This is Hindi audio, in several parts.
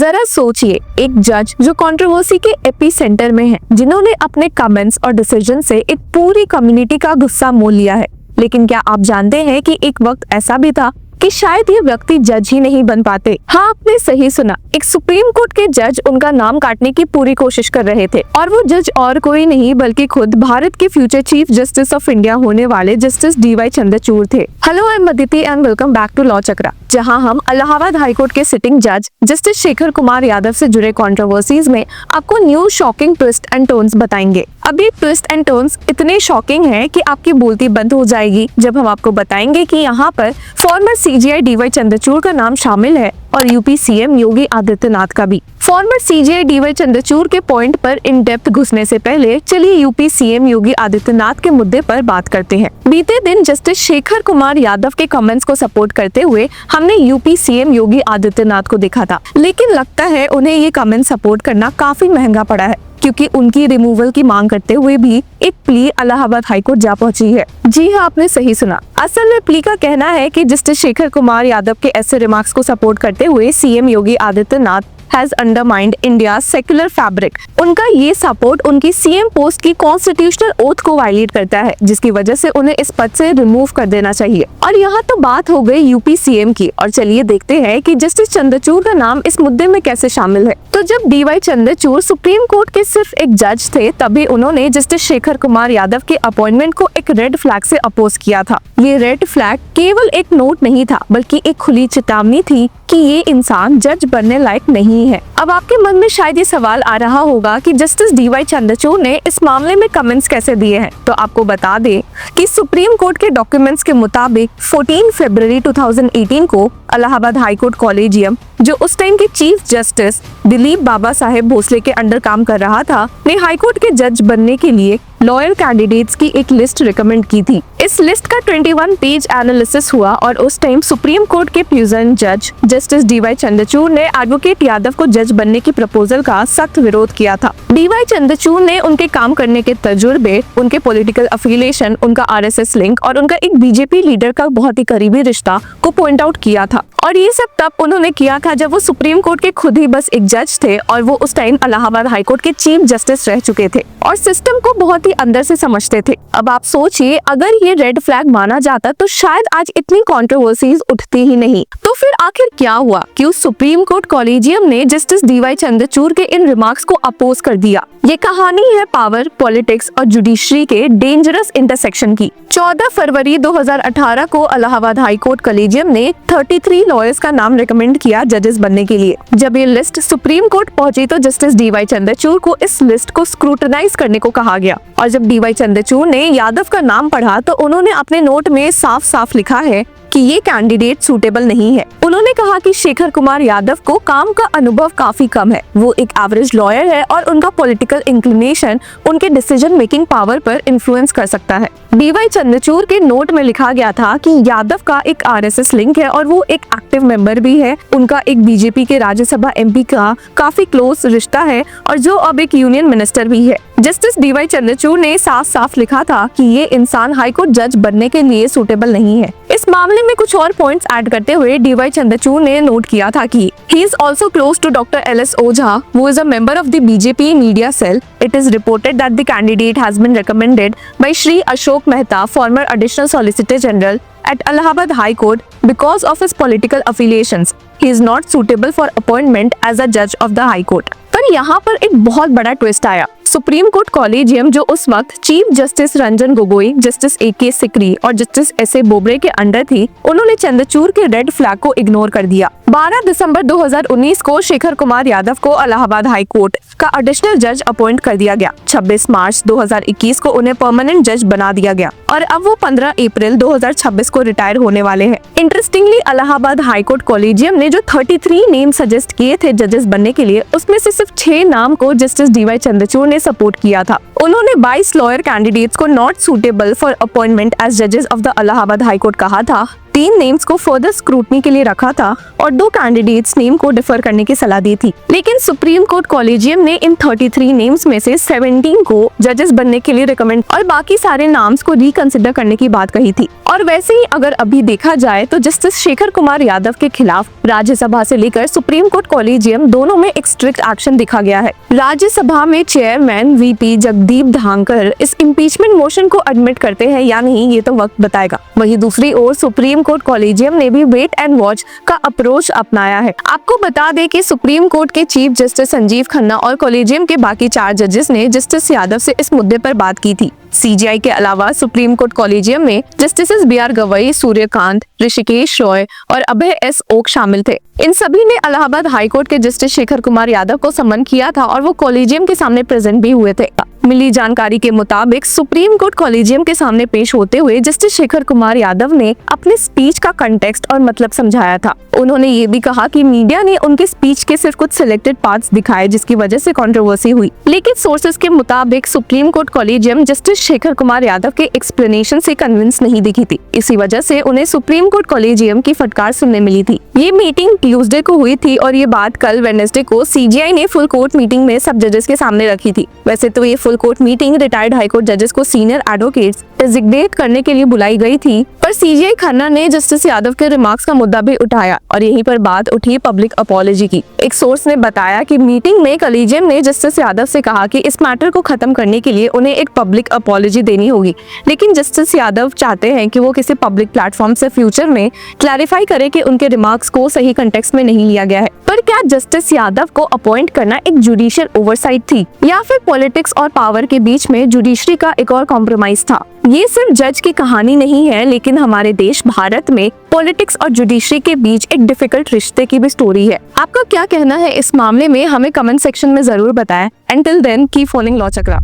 जरा सोचिए, एक जज जो कंट्रोवर्सी के एपी सेंटर में है, जिन्होंने अपने कमेंट्स और डिसीजन से एक पूरी कम्युनिटी का गुस्सा मोल लिया है। लेकिन क्या आप जानते हैं कि एक वक्त ऐसा भी था कि शायद ये व्यक्ति जज ही नहीं बन पाते। हाँ, आपने सही सुना, एक सुप्रीम कोर्ट के जज उनका नाम काटने की पूरी कोशिश कर रहे थे, और वो जज और कोई नहीं बल्कि खुद भारत के future chief justice of India होने वाले जस्टिस DY चंद्रचूड़ थे। Hello, I am Aditi and welcome back to law Chakra, जहां हम इलाहाबाद हाईकोर्ट के सिटिंग जज जस्टिस शेखर कुमार यादव से जुड़े कंट्रोवर्सीज में आपको new shocking twist and turns बताएंगे। अब ये ट्विस्ट एंड टर्न्स इतने शॉकिंग हैं कि आपकी बोलती बंद हो जाएगी जब हम आपको बताएंगे कि यहाँ पर फॉर्मर CJI DY चंद्रचूड़ का नाम शामिल है और यूपी CM योगी आदित्यनाथ का भी। फॉर्मर CJI DY चंद्रचूड़ के पॉइंट पर इन डेप्थ घुसने से पहले चलिए यूपी CM योगी आदित्यनाथ के मुद्दे पर बात करते हैं। बीते दिन जस्टिस शेखर कुमार यादव के कमेंट्स को सपोर्ट करते हुए हमने यूपी CM योगी आदित्यनाथ को देखा था, लेकिन लगता है उन्हें ये कमेंट सपोर्ट करना काफी महंगा पड़ा है, क्योंकि उनकी रिमूवल की मांग करते हुए भी एक प्ली इलाहाबाद हाईकोर्ट जा पहुंची है। जी हाँ, आपने सही सुना। असल में प्ली का कहना है कि जस्टिस शेखर कुमार यादव के ऐसे रिमार्क्स को सपोर्ट करते हुए CM Yogi Adityanath has undermined India's secular fabric। उनका ये सपोर्ट उनकी CM पोस्ट की कॉन्स्टिट्यूशनल ओथ को वायलेट करता है, जिसकी वजह से उन्हें इस पद से रिमूव कर देना चाहिए। और यहाँ तो बात हो गई यूपी CM की, और चलिए देखते हैं कि जस्टिस चंद्रचूड़ का नाम इस मुद्दे में कैसे शामिल है। तो जब DY चंद्रचूड़ सुप्रीम कोर्ट के सिर्फ एक जज थे, तभी उन्होंने जस्टिस शेखर कुमार यादव के अपॉइंटमेंट को एक रेड फ्लैग से अपोज किया था। ये रेड फ्लैग केवल एक नोट नहीं था, बल्कि एक खुली चेतावनी थी कि ये इंसान जज बनने लायक नहीं है। अब आपके मन में शायद ये सवाल आ रहा होगा कि जस्टिस DY चंद्रचूड़ ने इस मामले में कमेंट्स कैसे दिए हैं। तो आपको बता दें कि सुप्रीम कोर्ट के डॉक्यूमेंट्स के मुताबिक 14 फरवरी 2018 को इलाहाबाद हाईकोर्ट कॉलेजियम, जो उस टाइम के चीफ जस्टिस दिलीप बाबा साहेब भोसले के अंडर काम कर रहा था, ने हाईकोर्ट के जज बनने के लिए लॉयर कैंडिडेट्स की एक लिस्ट रिकमेंड की थी। इस लिस्ट का 21 पेज एनालिसिस हुआ और उस टाइम सुप्रीम कोर्ट के प्यूजन जज जस्टिस DY चंद्रचूड़ ने एडवोकेट यादव को जज बनने की प्रपोजल का सख्त विरोध किया था। DY चंद्रचूड़ ने उनके काम करने के तजुर्बे, उनके पॉलिटिकल अफिलिएशन, उनका RSS लिंक और उनका एक बीजेपी लीडर का बहुत ही करीबी रिश्ता को पॉइंट आउट किया था। और ये सब तब उन्होंने किया था जब वो सुप्रीम कोर्ट के खुद ही बस एक जज थे, और वो उस टाइम इलाहाबाद हाईकोर्ट के चीफ जस्टिस रह चुके थे और सिस्टम को बहुत ही अंदर से समझते थे। अब आप सोचिए, अगर ये रेड फ्लैग माना जाता तो शायद आज इतनी कंट्रोवर्सीज उठती ही नहीं। तो फिर आखिर क्या हुआ कि उस सुप्रीम कोर्ट कॉलेजियम ने जस्टिस DY चंद्रचूड़ के इन रिमार्क्स को अपोज कर दिया। ये कहानी है पावर, पॉलिटिक्स और जुडिशरी के डेंजरस इंटरसेक्शन की। 14 फरवरी 2018 को इलाहाबाद हाईकोर्ट कॉलेजियम ने 33 लॉयर्स का नाम रिकमेंड किया जजेस बनने के लिए। जब ये लिस्ट सुप्रीम कोर्ट पहुंची तो जस्टिस DY चंद्रचूड़ को इस लिस्ट को स्क्रूटनाइज करने को कहा गया, और जब DY चंद्रचूड़ ने यादव का नाम पढ़ा तो उन्होंने अपने नोट में साफ साफ लिखा है कि ये कैंडिडेट सूटेबल नहीं है। उन्होंने कहा कि शेखर कुमार यादव को काम का अनुभव काफी कम है, वो एक एवरेज लॉयर है और उनका पॉलिटिकल इंक्लिनेशन उनके डिसीजन मेकिंग पावर पर इन्फ्लुएंस कर सकता है। DY चंद्रचूड़ के नोट में लिखा गया था कि यादव का एक RSS लिंक है और वो एक एक्टिव मेंबर भी है, उनका एक बीजेपी के राज्यसभा MP का काफी क्लोज रिश्ता है और जो अब एक यूनियन मिनिस्टर भी है। जस्टिस DY चंद्रचूड़ ने साफ साफ लिखा था कि ये इंसान हाईकोर्ट जज बनने के लिए सूटेबल नहीं है। इस मामले में कुछ और पॉइंट्स ऐड करते हुए DY चंद्रचूड़ ने नोट किया था कि he is also close to Dr. LS Ojha, who is a member of the BJP media cell. It is reported that the candidate has been recommended by Shri Ashok Mehta, former Additional Solicitor General at Allahabad High Court, because of his political affiliations. He is not suitable for appointment as a judge of the High Court. पर यहाँ पर एक बहुत बड़ा ट्विस्ट आया। सुप्रीम कोर्ट कॉलेजियम, जो उस वक्त chief justice Ranjan Gogoi, justice AK Sikri और जस्टिस SA बोबड़े के अंडर थी, उन्होंने चंद्रचूड़ के रेड फ्लैग को इग्नोर कर दिया। 12 दिसंबर 2019 को शेखर कुमार यादव को इलाहाबाद हाई कोर्ट का एडिशनल जज अपॉइंट कर दिया गया। 26 मार्च 2021 को उन्हें परमानेंट जज बना दिया गया और अब वो 15 अप्रैल 2026 को रिटायर होने वाले हैं। Interestingly, Allahabad high court collegium ने जो 33 नेम सजेस्ट किए थे जजेस बनने के लिए, उसमें से सिर्फ 6 नाम को जस्टिस DY चंद्रचूड़ ने सपोर्ट किया था। उन्होंने 22 लॉयर कैंडिडेट्स को not suitable for appointment as जजेस of the Allahabad high court कहा था, 3 नेम्स को फर्दर स्क्रूटनी के लिए रखा था और 2 कैंडिडेट्स नेम को डिफर करने की सलाह दी थी। लेकिन सुप्रीम कोर्ट कॉलेजियम ने इन 33 नेम्स में से 17 को जजेस बनने के लिए रिकमेंड और बाकी सारे नाम्स को रिकंसिडर करने की बात कही थी। और वैसे ही अगर अभी देखा जाए तो जस्टिस शेखर कुमार यादव के खिलाफ राज्यसभा से लेकर सुप्रीम कोर्ट कॉलेजियम दोनों में एक स्ट्रिक्ट एक्शन दिखा गया है। राज्यसभा में चेयरमैन वीपी जगदीप धांकर इस इम्पीचमेंट मोशन को एडमिट करते हैं या नहीं, ये तो वक्त बताएगा। वहीं दूसरी ओर सुप्रीम कोर्ट कॉलेजियम ने भी वेट एंड वॉच का अप्रोच अपनाया है। आपको बता दें कि सुप्रीम कोर्ट के चीफ जस्टिस संजीव खन्ना और कॉलेजियम के बाकी 4 जजेस ने जस्टिस यादव से इस मुद्दे पर बात की थी। सीजीआई के अलावा सुप्रीम कोर्ट कॉलेजियम में justice B R Gavai, Suryakant, Hrishikesh Roy और अभय एस ओक शामिल थे। इन सभी ने इलाहाबाद हाईकोर्ट के जस्टिस शेखर कुमार यादव को समन किया था और वो कॉलेजियम के सामने प्रेजेंट भी हुए थे। मिली जानकारी के मुताबिक सुप्रीम कोर्ट कॉलेजियम के सामने पेश होते हुए जस्टिस शेखर कुमार यादव ने अपने स्पीच का कंटेक्स्ट और मतलब समझाया था। उन्होंने ये भी कहा कि मीडिया ने उनके स्पीच के सिर्फ कुछ सिलेक्टेड पार्ट्स दिखाए, जिसकी वजह से कंट्रोवर्सी हुई। लेकिन सोर्सेज के मुताबिक supreme court collegium justice Shekhar Kumar Yadav के एक्सप्लेनेशन से कन्विंस नहीं दिखी थी। इसी वजह से उन्हें सुप्रीम कोर्ट कॉलेजियम की फटकार सुनने मिली थी। ये मीटिंग ट्यूसडे को हुई थी और ये बात कल वेडनेसडे को सीजीआई ने फुल कोर्ट मीटिंग में सब जजेस के सामने रखी थी। वैसे तो ये full court meeting retired high court जजेस को सीनियर एडवोकेट्स डेजिग्नेट करने के लिए बुलाई गई थी, पर सीजीआई खन्ना ने जस्टिस यादव के रिमार्क्स का मुद्दा भी उठाया और यहीं पर बात उठी पब्लिक अपॉलॉजी की। एक सोर्स ने बताया कि मीटिंग में कॉलेजियम ने जस्टिस यादव से कहा कि इस मैटर को खत्म करने के लिए उन्हें एक पब्लिक अपॉलॉजी देनी होगी, लेकिन जस्टिस यादव चाहते हैं कि वो किसी पब्लिक प्लेटफॉर्म से फ्यूचर में क्लैरिफाई करे कि उनके रिमार्क्स को सही कंटेक्स्ट में नहीं लिया गया है। पर क्या जस्टिस यादव को अपॉइंट करना एक जुडिशियल ओवरसाइट थी या फिर पॉलिटिक्स और पावर के बीच में जुडिशरी का एक और कॉम्प्रोमाइज था? ये सिर्फ जज की कहानी नहीं है, लेकिन हमारे देश भारत में पॉलिटिक्स और जुडिशरी के बीच एक डिफिकल्ट रिश्ते की भी स्टोरी है। आपका क्या कहना है इस मामले में, हमें कमेंट सेक्शन में जरूर बताएं। Until then, keep following law Chakra.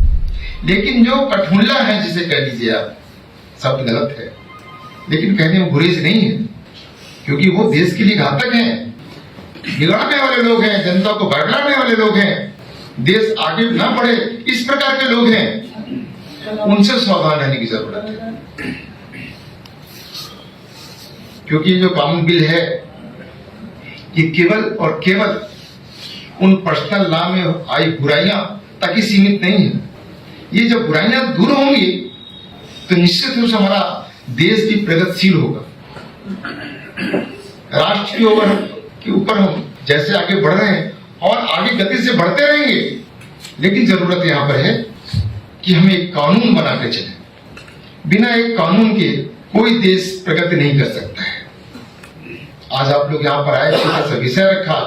लेकिन जो कठमुल्ला है, जिसे कह लीजिए आप, सब गलत है, लेकिन कहने में गुरेज नहीं है, क्योंकि वो देश के लिए घातक हैं, बिगाड़ने वाले लोग हैं, जनता को बरगलाने वाले लोग हैं, देश आगे न बढ़े इस प्रकार के लोग हैं। उनसे सावधान रहने की जरूरत है, क्योंकि जो कानून बिल है ये केवल और केवल उन पर्सनल लॉ में आई बुराइयां तक ही सीमित नहीं है। ये जब बुराइयां दूर होंगी तो निश्चित रूप से हमारा देश भी प्रगतिशील होगा। राष्ट्र के ऊपर हम जैसे आगे बढ़ रहे हैं और आगे गति से बढ़ते रहेंगे, लेकिन जरूरत यहां पर है कि हमें एक कानून बना के चले। बिना एक कानून के कोई देश प्रगति नहीं कर सकता है। आज आप लोग यहाँ पर आए, छोटा सा विषय रखा,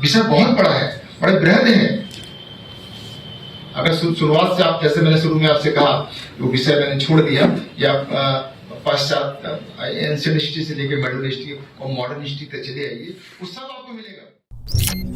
विषय बहुत बड़ा है, बड़े बृहद है। अगर शुरुआत से आप, जैसे मैंने शुरू में आपसे कहा, वो विषय मैंने छोड़ दिया, या पश्चात एंशिएंट हिस्ट्री से लेकर मिडिल हिस्ट्री और मॉडर्न हिस्ट्री तक चले आइए, वो सब आपको मिलेगा।